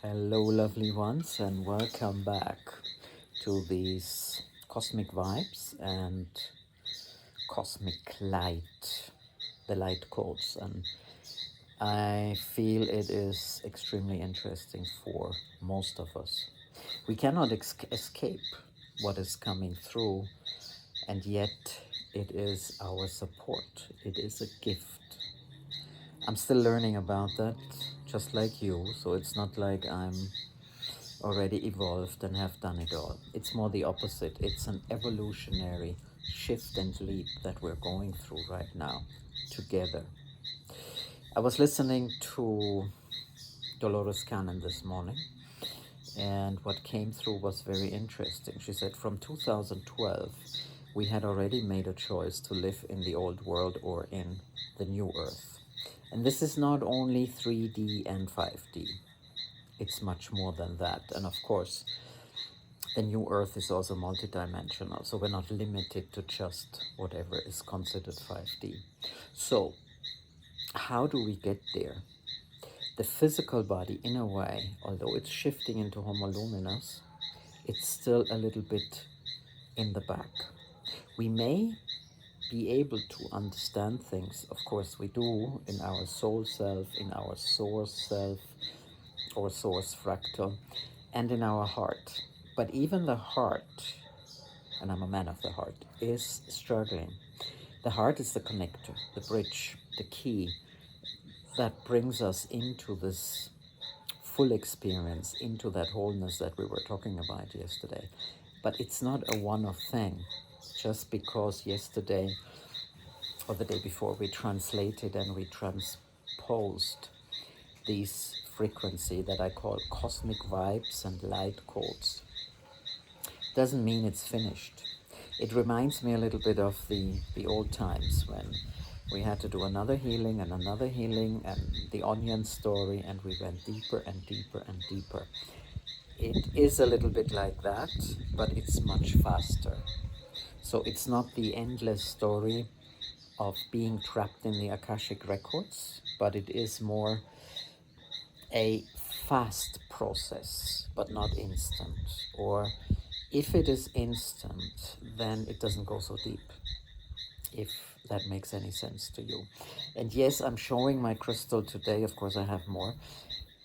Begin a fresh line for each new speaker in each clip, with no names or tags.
Hello, lovely ones, and welcome back to these cosmic vibes and cosmic light, the light codes. And I feel it is extremely interesting for most of us. We cannot escape what is coming through, and yet it is our support, it is a gift. I'm still learning about that, just like you, so it's not like I'm already evolved and have done it all. It's more the opposite. It's an evolutionary shift and leap that we're going through right now together. I was listening to Dolores Cannon this morning, and what came through was very interesting. She said from 2012, we had already made a choice to live in the old world or in the new earth. And this is not only 3D and 5D, it's much more than that. And of course, the new earth is also multidimensional, so we're not limited to just whatever is considered 5D. So how do we get there? The physical body, in a way, although it's shifting into homoluminous, it's still a little bit in the back. We may be able to understand things, of course we do, in our soul self, in our source self, or source fractal, and in our heart. But even the heart, and I'm a man of the heart, is struggling. The heart is the connector, the bridge, the key that brings us into this full experience, into that wholeness that we were talking about yesterday. But it's not a one-off thing. Just because yesterday or the day before we translated and we transposed these frequency that I call cosmic vibes and light codes, doesn't mean it's finished. It reminds me a little bit of the old times when we had to do another healing and the onion story, and we went deeper and deeper and deeper. It is a little bit like that, but it's much faster. So it's not the endless story of being trapped in the Akashic records, but it is more a fast process, but not instant. Or if it is instant, then it doesn't go so deep, if that makes any sense to you. And yes, I'm showing my crystal today. Of course, I have more.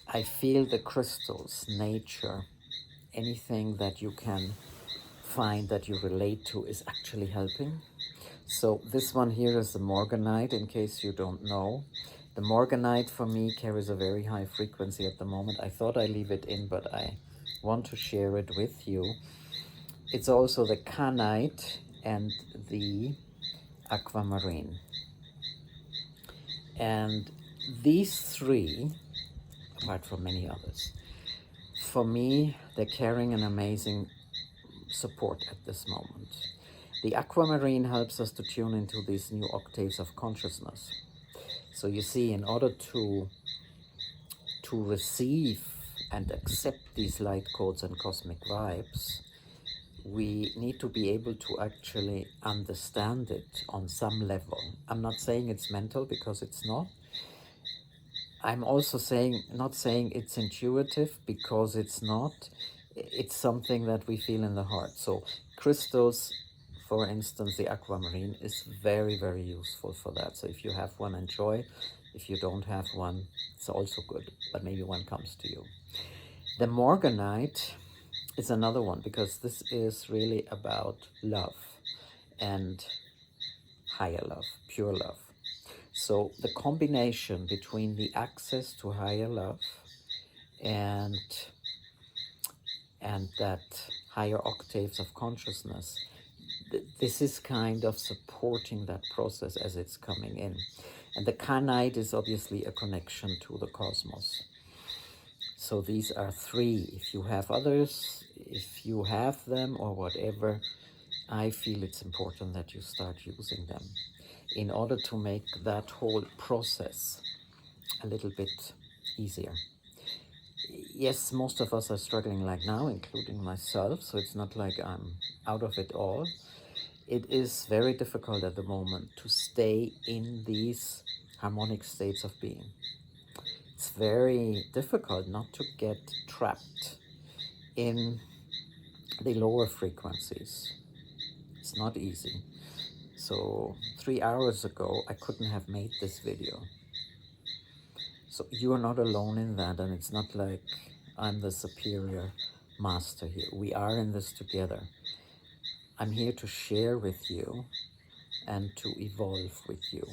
I feel the crystal's nature, anything that you can find that you relate to is actually helping. So this one here is the morganite, in case you don't know. The morganite for me carries a very high frequency at the moment. I thought I'd leave it in, but I want to share it with you. It's also the kyanite and the aquamarine. And these three, apart from many others, for me, they're carrying an amazing support at this moment. The aquamarine helps us to tune into these new octaves of consciousness. So you see, in order to receive and accept these light codes and cosmic vibes, we need to be able to actually understand it on some level. I'm not saying it's mental, because it's not. I'm also not saying it's intuitive, because it's not. It's something that we feel in the heart. So crystals, for instance, the aquamarine is very, very useful for that. So if you have one, enjoy. If you don't have one, it's also good, but maybe one comes to you. The morganite is another one, because this is really about love and higher love, pure love. So the combination between the access to higher love and that higher octaves of consciousness, this is kind of supporting that process as it's coming in. And the kyanite is obviously a connection to the cosmos. So these are three. If you have others, if you have them or whatever, I feel it's important that you start using them in order to make that whole process a little bit easier. Yes, most of us are struggling like now, including myself, so it's not like I'm out of it all. It is very difficult at the moment to stay in these harmonic states of being. It's very difficult not to get trapped in the lower frequencies. It's not easy. So 3 hours ago, I couldn't have made this video. So you are not alone in that, and it's not like I'm the superior master here. We are in this together. I'm here to share with you and to evolve with you.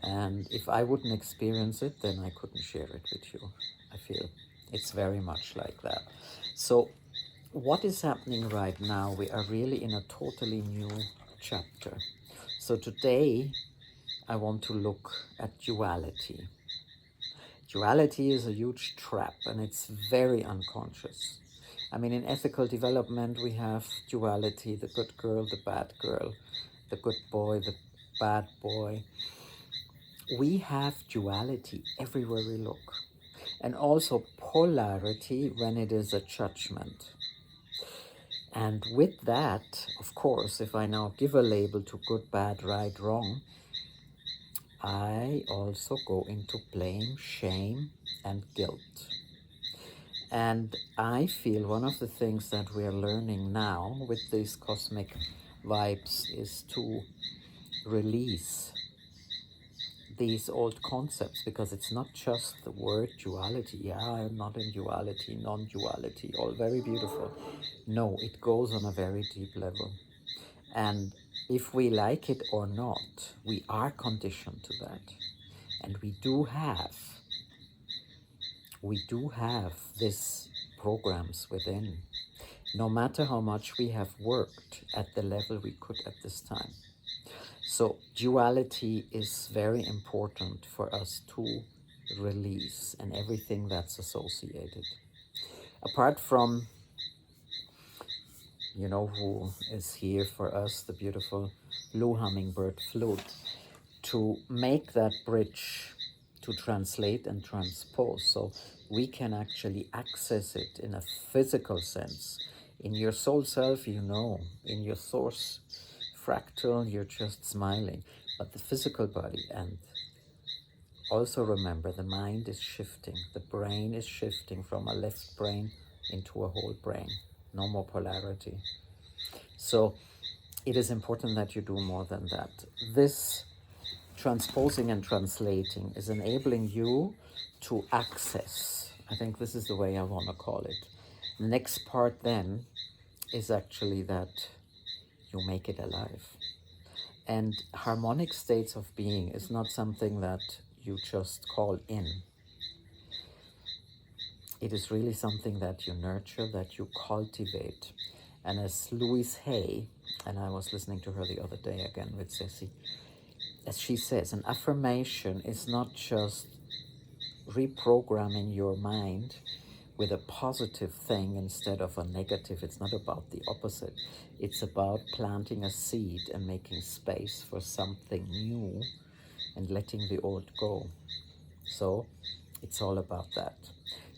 And if I wouldn't experience it, then I couldn't share it with you. I feel it's very much like that. So what is happening right now? We are really in a totally new chapter. So today I want to look at duality. Duality is a huge trap, and it's very unconscious. I mean, in ethical development, we have duality, the good girl, the bad girl, the good boy, the bad boy. We have duality everywhere we look, and also polarity when it is a judgment. And with that, of course, if I now give a label to good, bad, right, wrong, I also go into blame, shame, and guilt. And I feel one of the things that we are learning now with these cosmic vibes is to release these old concepts, because it's not just the word duality. Yeah, I'm not in duality, non-duality, all very beautiful. No, it goes on a very deep level. And if we like it or not, we are conditioned to that. And we do have these programs within, no matter how much we have worked at the level we could at this time. So duality is very important for us to release, and everything that's associated. Apart from, you know, who is here for us, the beautiful blue hummingbird Flute, to make that bridge to translate and transpose, so we can actually access it in a physical sense. In your soul self, you know, in your source fractal, you're just smiling, but the physical body, and also remember, the mind is shifting, the brain is shifting from a left brain into a whole brain. No more polarity. So it is important that you do more than that. This transposing and translating is enabling you to access. I think this is the way I want to call it. The next part then is actually that you make it alive. And harmonic states of being is not something that you just call in. It is really something that you nurture, that you cultivate. And as Louise Hay, and I was listening to her the other day again with Ceci, as she says, an affirmation is not just reprogramming your mind with a positive thing instead of a negative. It's not about the opposite. It's about planting a seed and making space for something new and letting the old go. So it's all about that.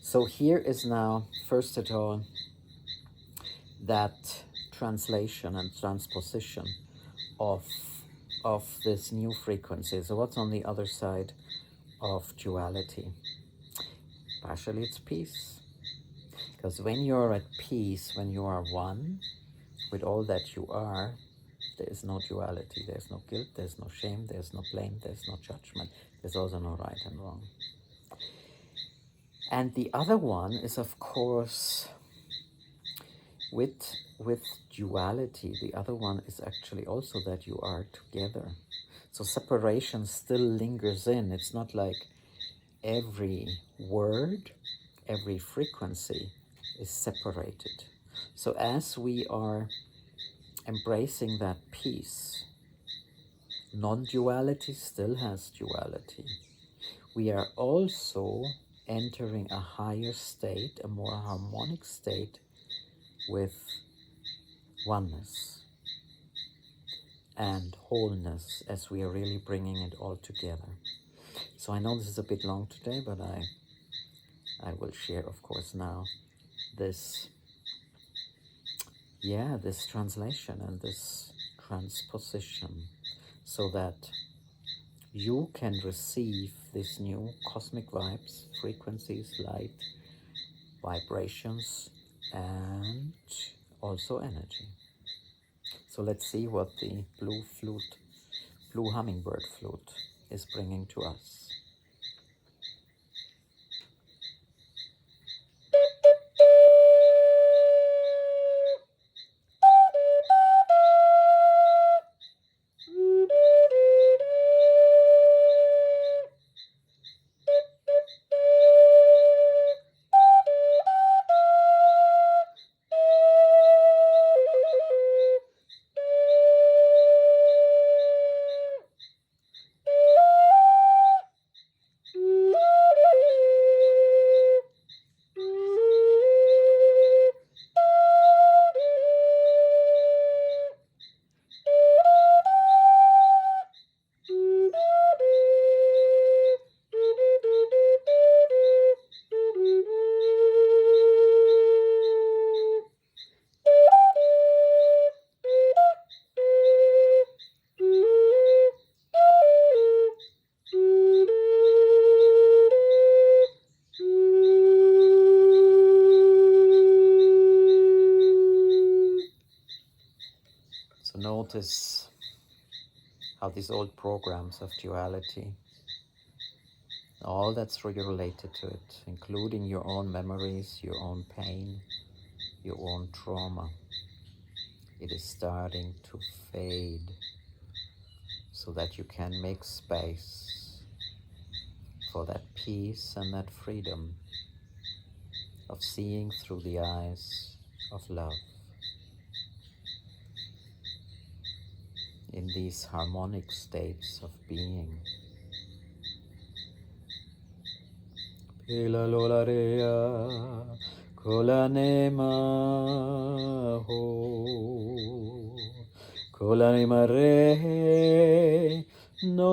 So here is now, first of all, that translation and transposition of this new frequency. So what's on the other side of duality? Partially it's peace. Because when you're at peace, when you are one with all that you are, there is no duality, there's no guilt, there's no shame, there's no blame, there's no judgment, there's also no right and wrong. And the other one is, of course, with duality, the other one is actually also that you are together. So separation still lingers in. It's not like every word, every frequency is separated. So as we are embracing that peace, non-duality still has duality. We are also entering a higher state, a more harmonic state with oneness and wholeness, as we are really bringing it all together. So I know this is a bit long today, but I will share, of course, now this translation and this transposition, so that you can receive these new cosmic vibes, frequencies, light, vibrations, and also energy. So let's see what the blue hummingbird flute is bringing to us. So notice how these old programs of duality, all that's really related to it, including your own memories, your own pain, your own trauma, it is starting to fade so that you can make space for that peace and that freedom of seeing through the eyes of love in these harmonic states of being. Pila lola rea, kola nema ho, kola nema re, no,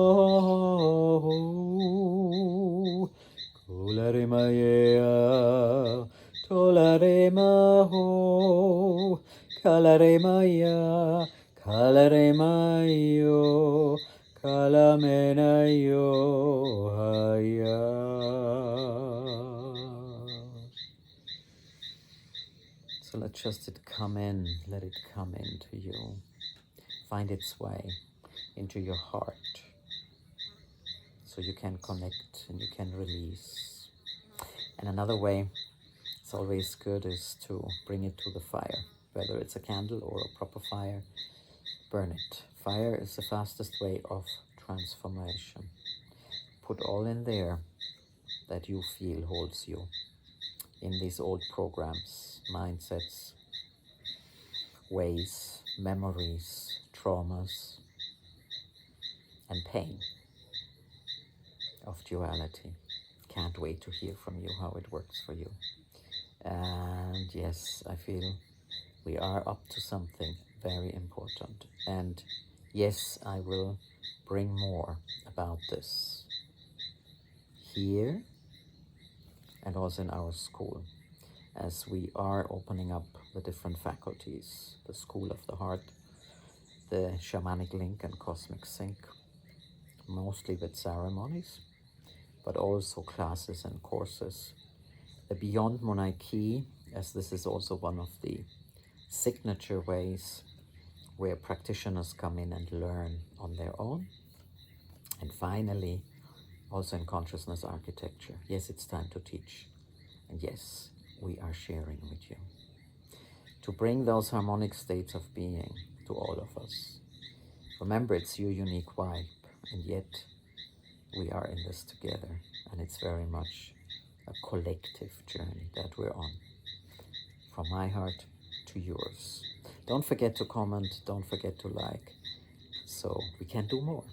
kola rema yea, tola rema ho, kala rema ya, kala rema yo, kala mena yo haya. So let just it come in, let it come into you, find its way into your heart, so you can connect and you can release. And another way, it's always good, is to bring it to the fire, whether it's a candle or a proper fire, burn it. Fire is the fastest way of transformation. Put all in there that you feel holds you in these old programs, mindsets, ways, memories, traumas, and pain of duality. Can't wait to hear from you how it works for you. And yes, I feel we are up to something very important. And yes, I will bring more about this here and also in our school, as we are opening up the different faculties, the School of the Heart, the Shamanic Link and Cosmic Sync, mostly with ceremonies, but also classes and courses. The Beyond Monarchy, as this is also one of the signature ways where practitioners come in and learn on their own. And finally, also in consciousness architecture. Yes, it's time to teach. And yes, we are sharing with you to bring those harmonic states of being to all of us. Remember, it's your unique vibe, and yet we are in this together, and it's very much a collective journey that we're on, from my heart to yours. Don't forget to comment, don't forget to like, so we can do more.